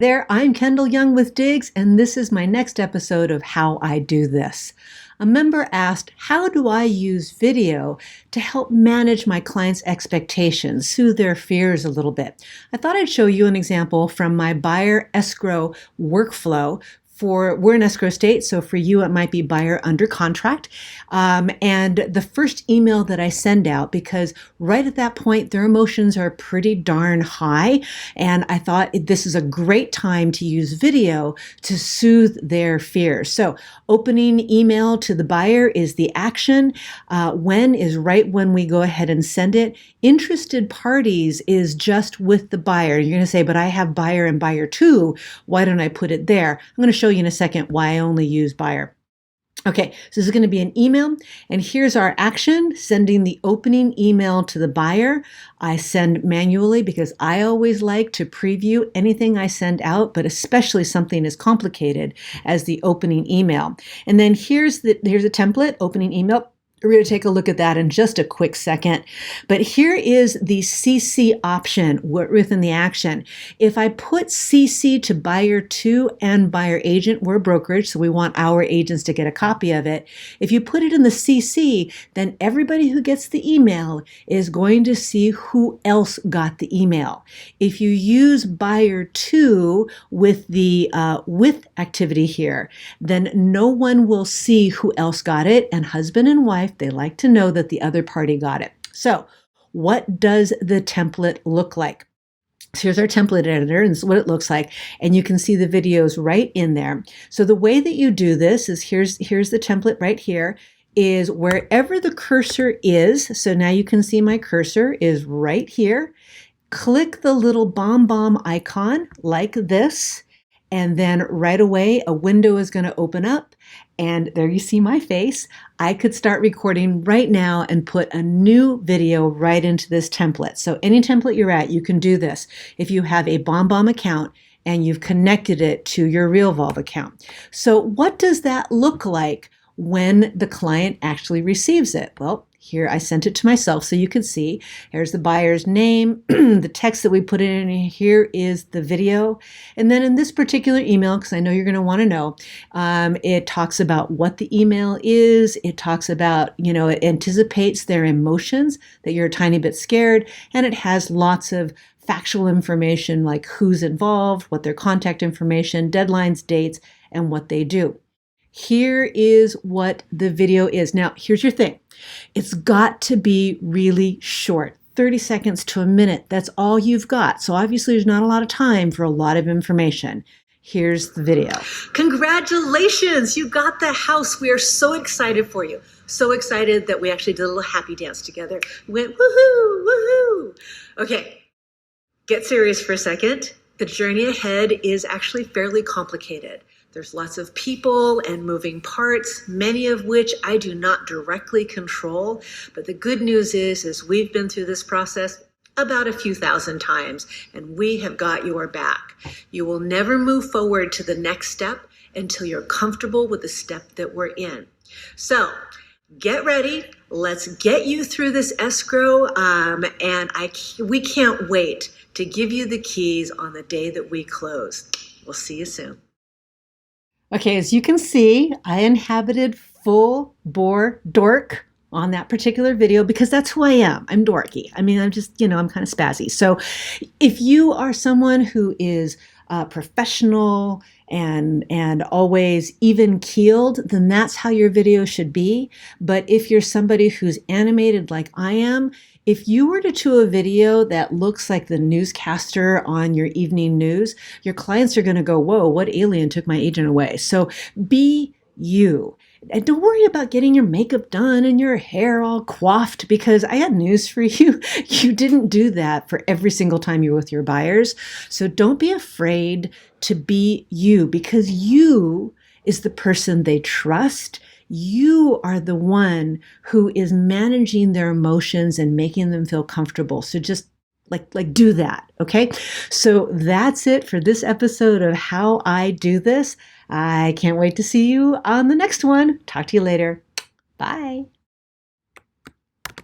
There, I'm Kendyl Young with Digs, and this is my next episode of How I Do This. A member asked, how do I use video to help manage my clients' expectations, soothe their fears a little bit? I thought I'd show you an example from my buyer escrow workflow. We're in escrow state, so for you it might be buyer under contract. And the first email that I send out, because right at that point their emotions are pretty darn high, and I thought this is a great time to use video to soothe their fears. So opening email to the buyer is the action. When is right when we go ahead and send it. Interested parties is just with the buyer. You're going to say, but I have buyer and buyer too. Why don't I put it there? I'm going to show you in a second why I only use buyer. Okay, so this is going to be an email, and here's our action, sending the opening email to the buyer. I send manually because I always like to preview anything I send out, but especially something as complicated as the opening email. And then here's a template, opening email. We're going to take a look at that in just a quick second. But here is the CC option within the action. If I put CC to buyer to and buyer agent, we're a brokerage, so we want our agents to get a copy of it. If you put it in the CC, then everybody who gets the email is going to see who else got the email. If you use buyer to with the with activity here, then no one will see who else got it, and husband and wife, they like to know that the other party got it. So what does the template look like? So here's our template editor, and this is what it looks like. And you can see the videos right in there. So the way that you do this is here's the template right here, is wherever the cursor is. So now you can see my cursor is right here. Click the little BombBomb icon like this. And then right away, a window is going to open up, and there you see my face. I could start recording right now and put a new video right into this template. So any template you're at, you can do this. If you have a BombBomb account and you've connected it to your Realvolve account. So what does that look like when the client actually receives it? Well, here I sent it to myself so you can see. Here's the buyer's name, the text that we put in here is the video. And then in this particular email, because I know you're going to want to know, it talks about what the email is. It talks about, it anticipates their emotions, that you're a tiny bit scared, and it has lots of factual information like who's involved, what their contact information, deadlines, dates, and what they do. Here is what the video is. Now, here's your thing. It's got to be really short, 30 seconds to a minute. That's all you've got. So obviously there's not a lot of time for a lot of information. Here's the video. Congratulations, you got the house. We are so excited for you. So excited that we actually did a little happy dance together. We went woohoo, woohoo. Okay, get serious for a second. The journey ahead is actually fairly complicated. There's lots of people and moving parts, many of which I do not directly control. But the good news is we've been through this process about a few thousand times, and we have got your back. You will never move forward to the next step until you're comfortable with the step that we're in. So get ready. Let's get you through this escrow. We can't wait to give you the keys on the day that we close. We'll see you soon. Okay, as you can see, I inhabited full bore dork on that particular video because that's who I am. I'm dorky. I mean, I'm just, I'm kind of spazzy. So if you are someone who is professional and always even keeled, then that's how your video should be. But if you're somebody who's animated like I am, if you were to do a video that looks like the newscaster on your evening news, your clients are going to go, whoa, what alien took my agent away? So be you. And don't worry about getting your makeup done and your hair all coiffed, because I had news for you. You didn't do that for every single time you're with your buyers. So don't be afraid to be you, because you is the person they trust. You are the one who is managing their emotions and making them feel comfortable. So just like do that. Okay. So that's it for this episode of How I Do This. I can't wait to see you on the next one. Talk to you later. Bye.